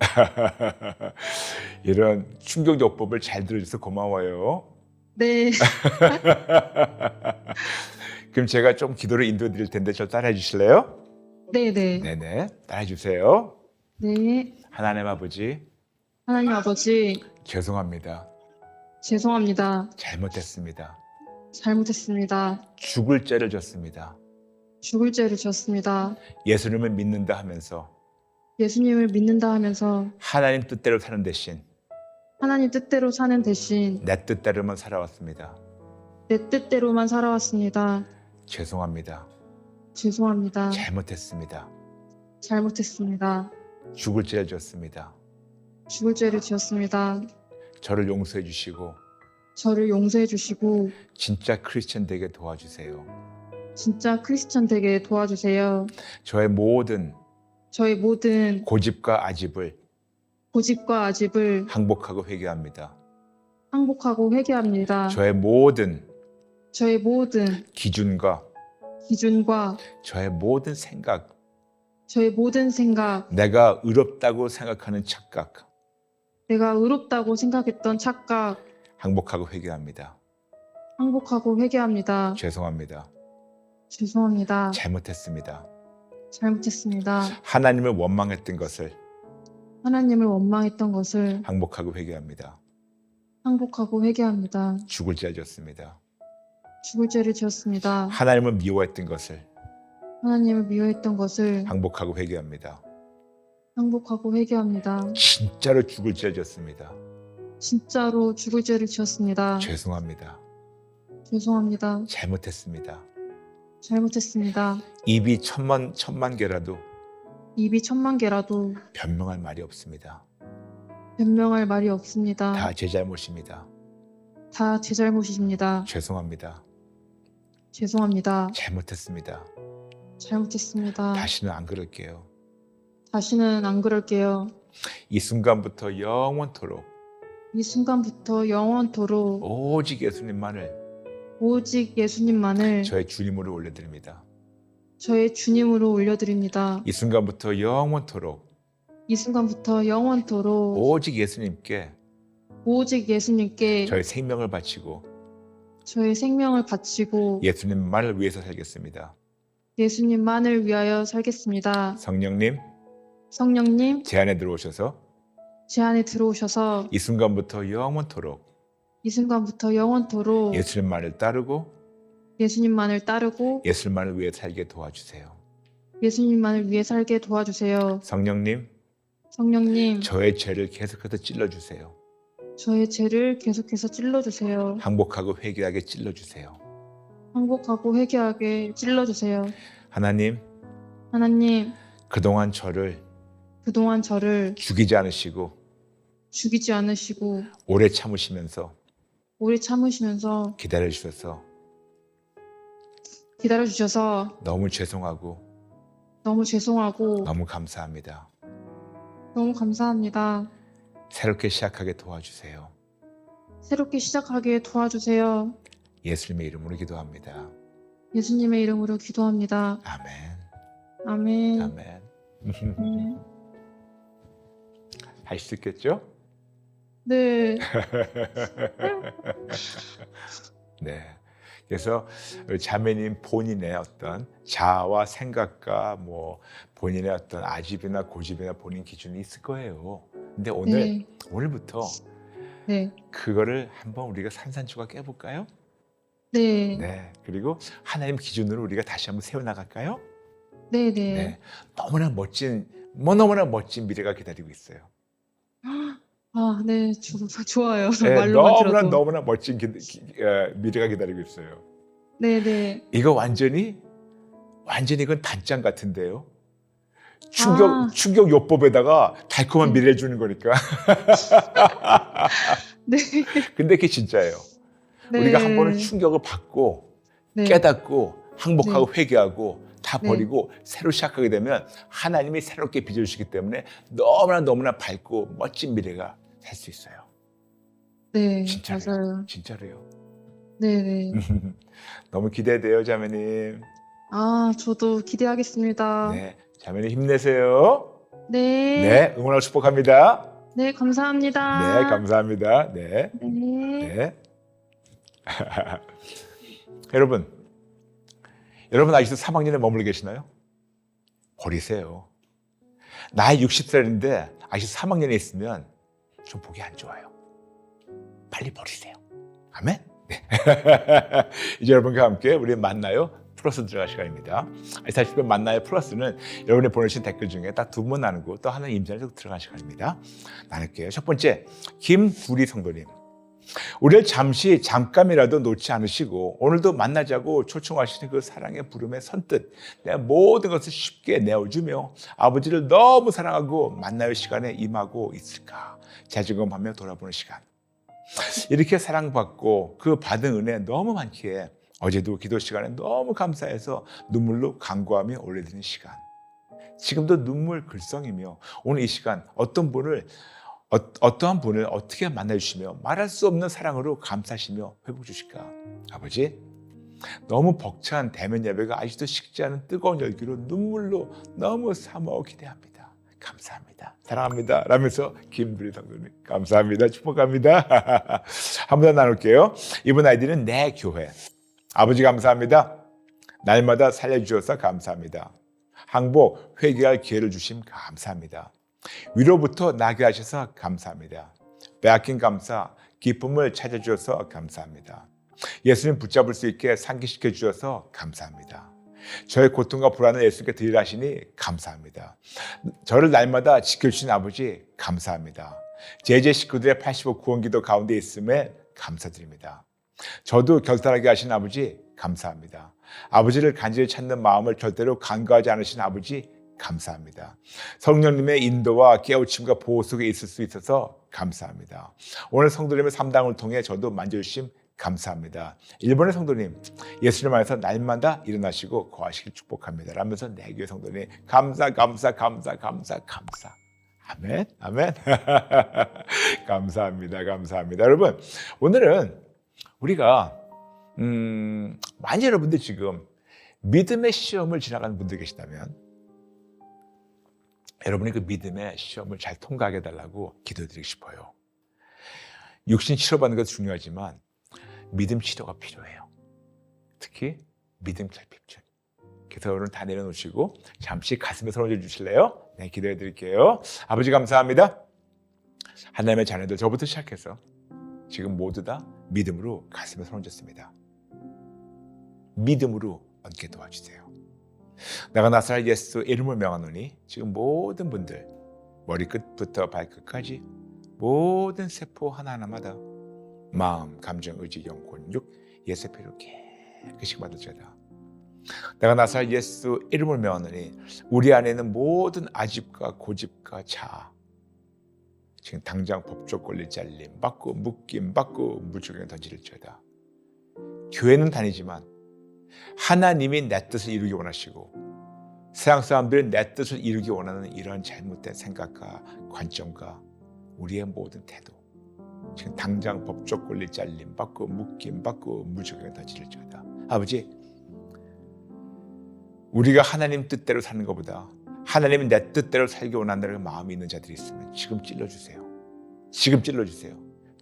이런 충격요법을 잘 들어줘서 고마워요. 네. 그럼 제가 좀 기도를 인도해 드릴 텐데 저 따라해 주실래요? 네네. 네네. 따라해 주세요. 네. 하나님 아버지, 하나님 아버지, 죄송합니다. 죄송합니다. 잘못했습니다. 잘못했습니다. 죽을 죄를 졌습니다. 죽을 죄를 지었습니다. 예수님을 믿는다 하면서 예수님을 믿는다 하면서 하나님 뜻대로 사는 대신 하나님 뜻대로 사는 대신 내 뜻대로만 살아왔습니다. 내 뜻대로만 살아왔습니다. 죄송합니다. 죄송합니다. 잘못했습니다. 잘못했습니다. 죽을 죄를 졌습니다. 죽을 죄를 지었습니다. 저를 용서해 주시고 저를 용서해 주시고 진짜 크리스천 되게 도와주세요. 진짜 크리스천 되게 도와주세요. 저의 모든 저의 모든 고집과 아집을 고집과 아집을 항복하고 회개합니다. 항복하고 회개합니다. 저의 모든 저의 모든 기준과 기준과 저의 모든 생각, 저의 모든 생각, 내가 의롭다고 생각하는 착각, 내가 의롭다고 생각했던 착각, 항복하고 회개합니다. 항복하고 회개합니다. 죄송합니다. 죄송합니다. 잘못했습니다. 잘못했습니다. 하나님을 원망했던 것을 하나님을 원망했던 것을 항복하고 회개합니다. 항복하고 회개합니다. 죽을 죄 졌습니다. 죽을 죄를 지었습니다. 하나님을 미워했던 것을 하나님을 미워했던 것을 항복하고 회개합니다. 항복하고 회개합니다. 진짜로 죽을 죄 졌습니다. 진짜로 죽을 죄를 지었습니다. 죄송합니다. 죄송합니다. 잘못했습니다. 잘못했습니다. 입이 천만 개라도 입이 10,000 개라도 변명할 말이 없습니다. 변명할 말이 없습니다. 다 제 잘못입니다. 다 제 잘못입니다. 죄송합니다. 죄송합니다. 잘못했습니다. 잘못했습니다. 다시는 안 그럴게요. 다시는 안 그럴게요. 이 순간부터 영원토록 이 순간부터 영원토록 오직 예수님만을 오직 예수님만을 저의 주님으로 올려드립니다. 저의 주님으로 올려드립니다. 이 순간부터 영원토록 이 순간부터 영원토록 오직 예수님께 오직 예수님께 저의 생명을 바치고 저의 생명을 바치고 예수님만을 위해서 살겠습니다. 예수님만을 위하여 살겠습니다. 성령님, 성령님, 제 안에 들어오셔서 제 안에 들어오셔서 이 순간부터 영원토록 이 순간부터 영원토록 예수님만을 따르고 예수님만을 따르고 예수님만을 위해 살게 도와주세요. 예수님만을 위해 살게 도와주세요. 성령님, 성령님, 저의 죄를 계속해서 찔러주세요. 저의 죄를 계속해서 찔러주세요. 항복하고 회개하게 찔러주세요. 항복하고 회개하게 찔러주세요. 하나님, 하나님, 그동안 저를 그동안 저를 죽이지 않으시고 죽이지 않으시고 오래 참으시면서 오래 참으시면서 기다려주셔서 기다려주셔서 너무 죄송하고 너무 죄송하고 너무 감사합니다. 너무 감사합니다. 새롭게 시작하게 도와주세요. 새롭게 시작하게 도와주세요. 예수님의 이름으로 기도합니다. 예수님의 이름으로 기도합니다. 아멘. 아멘. 아멘. 아멘. 할 수 있겠죠? 네. 네. 그래서 우리 자매님 본인의 어떤 자아와 생각과 뭐 본인의 어떤 아집이나 고집이나 본인 기준이 있을 거예요. 근데 네. 오늘부터 네. 그거를 한번 우리가 산산조각 깨볼까요? 네. 네. 그리고 하나님 기준으로 우리가 다시 한번 세워나갈까요? 네. 네. 네. 너무나 멋진 미래가 기다리고 있어요. 아, 네. 좋아요. 네, 말로만 들어도. 너무나 멋진 미래가 기다리고 있어요. 네, 네. 이거 완전히 이건 단짠 같은데요. 충격 요법에다가 달콤한 미래를 주는 거니까. 네. 근데 그게 진짜예요. 네. 우리가 한 번은 충격을 받고 네. 깨닫고 항복하고 회개하고 다 네. 버리고 새로 시작하게 되면 하나님이 새롭게 빚어주시기 때문에 너무나 밝고 멋진 미래가 살 수 있어요. 네. 진짜로요. 맞아요. 진짜로요. 네, 네. 너무 기대돼요, 자매님. 아, 저도 기대하겠습니다. 네, 자매님 힘내세요. 네. 네, 응원하고 축복합니다. 네, 감사합니다. 네, 감사합니다. 네, 네. 네. 여러분 아직도 3학년에 머물러 계시나요? 버리세요. 나이 60살인데 아직 3학년에 있으면 좀 보기 안 좋아요. 빨리 버리세요. 아멘? 네. 이제 여러분과 함께 우리 만나요 플러스 들어갈 시간입니다. 아시다시피 만나요 플러스는 여러분이 보내주신 댓글 중에 딱 두 번 나누고 또 하나의 임자에서 들어갈 시간입니다. 나눌게요. 첫 번째, 김두리 성도님. 우리를 잠깐이라도 놓지 않으시고 오늘도 만나자고 초청하시는 그 사랑의 부름에 선뜻 내 모든 것을 쉽게 내어주며 아버지를 너무 사랑하고 만나요 시간에 임하고 있을까 자중검하며 돌아보는 시간. 이렇게 사랑받고 그 받은 은혜 너무 많기에 어제도 기도 시간에 너무 감사해서 눈물로 간구하며 올려드리는 시간. 지금도 눈물 글썽이며 오늘 이 시간 어떠한 분을 어떻게 만나주시며 말할 수 없는 사랑으로 감싸시며 회복 주실까. 아버지 너무 벅찬 대면 예배가 아직도 식지 않은 뜨거운 열기로 눈물로 너무 사모하고 기대합니다. 감사합니다. 사랑합니다. 라면서 김두리 성도님 감사합니다. 축복합니다. 한 번 더 나눌게요. 이번 아이디는 내 교회. 아버지 감사합니다. 날마다 살려주셔서 감사합니다. 항복, 회개할 기회를 주심 감사합니다. 위로부터 나게 하셔서 감사합니다. 빼앗긴 감사, 기쁨을 찾아주셔서 감사합니다. 예수님 붙잡을 수 있게 상기시켜 주셔서 감사합니다. 저의 고통과 불안을 예수님께 드리라 하시니 감사합니다. 저를 날마다 지켜주신 아버지 감사합니다. 제제 식구들의 85 구원기도 가운데 있음에 감사드립니다. 저도 결단하게 하신 아버지 감사합니다. 아버지를 간절히 찾는 마음을 절대로 간과하지 않으신 아버지 감사합니다. 성령님의 인도와 깨우침과 보호 속에 있을 수 있어서 감사합니다. 오늘 성도님의 3당을 통해 저도 만져주심 감사합니다. 일본의 성도님, 예수님 안에서 날마다 일어나시고 거하시길 축복합니다. 라면서 내 교회 성도님 감사. 아멘, 아멘. 감사합니다. 여러분, 오늘은 우리가 만약 여러분들 지금 믿음의 시험을 지나가는 분들 계시다면 여러분이 그 믿음의 시험을 잘 통과하게 해달라고 기도드리고 싶어요. 육신 치료받는 것도 중요하지만 믿음 치료가 필요해요. 특히 믿음 결핍증. 그래서 오늘 다 내려놓으시고 잠시 가슴에 손 얹어 주실래요? 네, 기도해 드릴게요. 아버지 감사합니다. 하나님의 자녀들 저부터 시작해서 지금 모두 다 믿음으로 가슴에 손 얹었습니다. 믿음으로 얹게 도와주세요. 내가 나사렛 예수 이름을 명하노니 지금 모든 분들 머리끝부터 발끝까지 모든 세포 하나하나마다 마음, 감정, 의지, 영, 곤육 예수의 피로 깨끗이 받을지어다. 내가 나사렛 예수 이름을 명하노니 우리 안에 있는 모든 아집과 고집과 자아 지금 당장 법적 권리 잘림 받고 묶임 받고 무조건에 던질지어다. 교회는 다니지만 하나님이 내 뜻을 이루기 원하시고 세상 사람들이 내 뜻을 이루기 원하는 이런 잘못된 생각과 관점과 우리의 모든 태도 지금 당장 법적 권리 잘림 받고 묶임 받고 무조건에 던질지어다. 아버지, 우리가 하나님 뜻대로 사는 것보다 하나님이 내 뜻대로 살기 원한다는 마음이 있는 자들이 있으면 지금 찔러주세요. 지금 찔러주세요.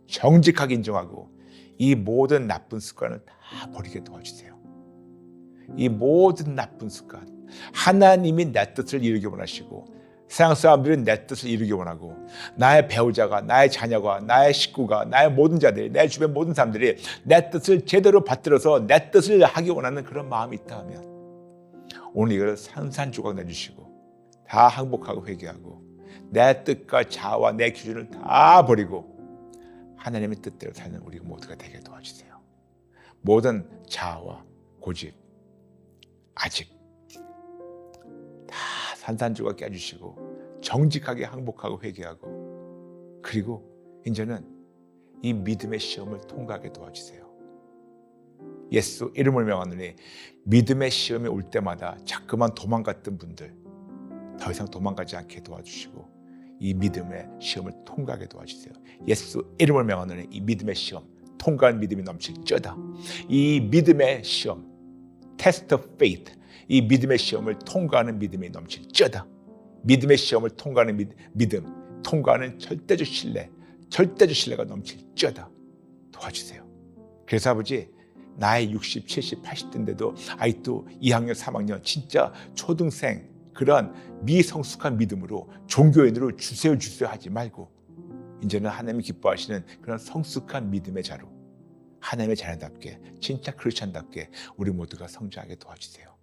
정직하게 인정하고 이 모든 나쁜 습관을 다 버리게 도와주세요. 이 모든 나쁜 습관, 하나님이 내 뜻을 이루기 원하시고 세상 사람들은 내 뜻을 이루기 원하고 나의 배우자가, 나의 자녀가, 나의 식구가, 나의 모든 자들이, 내 주변 모든 사람들이 내 뜻을 제대로 받들어서 내 뜻을 하기 원하는 그런 마음이 있다 하면 오늘 이걸 산산조각 내주시고 다 항복하고 회개하고 내 뜻과 자아와 내 기준을 다 버리고 하나님의 뜻대로 사는 우리 모두가 되게 도와주세요. 모든 자아와 고집, 아직 다 산산조각 깨주시고 정직하게 항복하고 회개하고 그리고 이제는 이 믿음의 시험을 통과하게 도와주세요. 예수 이름을 명하노니 믿음의 시험이 올 때마다 자꾸만 도망갔던 분들 더 이상 도망가지 않게 도와주시고 이 믿음의 시험을 통과하게 도와주세요. 예수 이름을 명하노니 이 믿음의 시험 통과한 믿음이 넘칠지어다. 이 믿음의 시험 Test of faith, 이 믿음의 시험을 통과하는 믿음이 넘칠지어다. 믿음의 시험을 통과하는 믿음, 통과하는 절대적 신뢰가 넘칠지어다. 도와주세요. 그래서 아버지, 나의 60, 70, 80대인데도 아직도 2학년, 3학년 진짜 초등생 그런 미성숙한 믿음으로 종교인으로 주세요 하지 말고 이제는 하나님이 기뻐하시는 그런 성숙한 믿음의 자로 하나님의 자녀답게 진짜 크리스찬답게 우리 모두가 성장하게 도와주세요.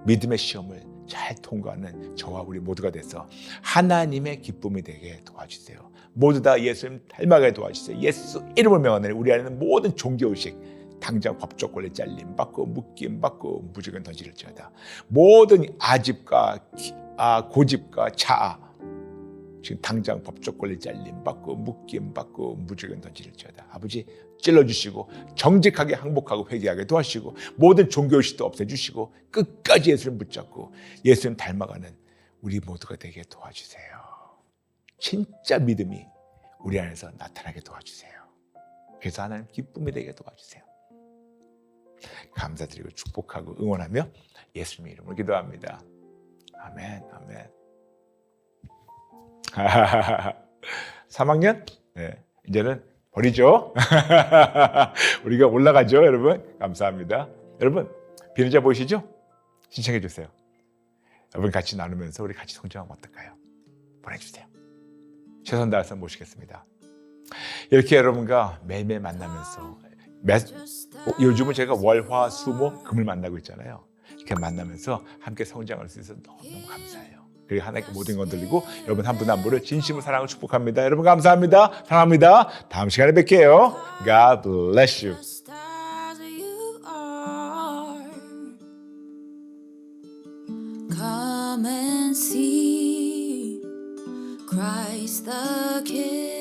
믿음의 시험을 잘 통과하는 저와 우리 모두가 돼서 하나님의 기쁨이 되게 도와주세요. 모두 다 예수님 닮아가게 도와주세요. 예수 이름을 명하노니 우리 안에는 모든 종교의식 당장 법적 권리 잘림 받고 묶임 받고 무조건 던질지어다. 모든 아집과 고집과 자아 지금 당장 법적 권리 잘림 받고 묶임 받고 무조건 던질지어다. 아버지 찔러주시고 정직하게 항복하고 회개하게 도와주시고 모든 종교의식도 없애주시고 끝까지 예수님 붙잡고 예수님 닮아가는 우리 모두가 되게 도와주세요. 진짜 믿음이 우리 안에서 나타나게 도와주세요. 그래서 하나님 기쁨이 되게 도와주세요. 감사드리고 축복하고 응원하며 예수님 이름으로 기도합니다. 아멘, 아멘. 3학년? 네, 이제는 버리죠. 우리가 올라가죠, 여러분. 감사합니다. 여러분, 비는자 보이시죠? 신청해 주세요. 여러분 같이 나누면서 우리 같이 성장하면 어떨까요? 보내주세요. 최선 다해서 모시겠습니다. 이렇게 여러분과 매일매일 만나면서 요즘은 제가 월, 화, 수, 목, 금을 만나고 있잖아요. 이렇게 만나면서 함께 성장할 수 있어서 너무너무 감사해요. 그리고 하나님께 모든 건 들리고 여러분 한 분 한 분을 진심으로 사랑하고 축복합니다. 여러분 감사합니다. 사랑합니다. 다음 시간에 뵐게요. God bless you. Come and see Christ the King.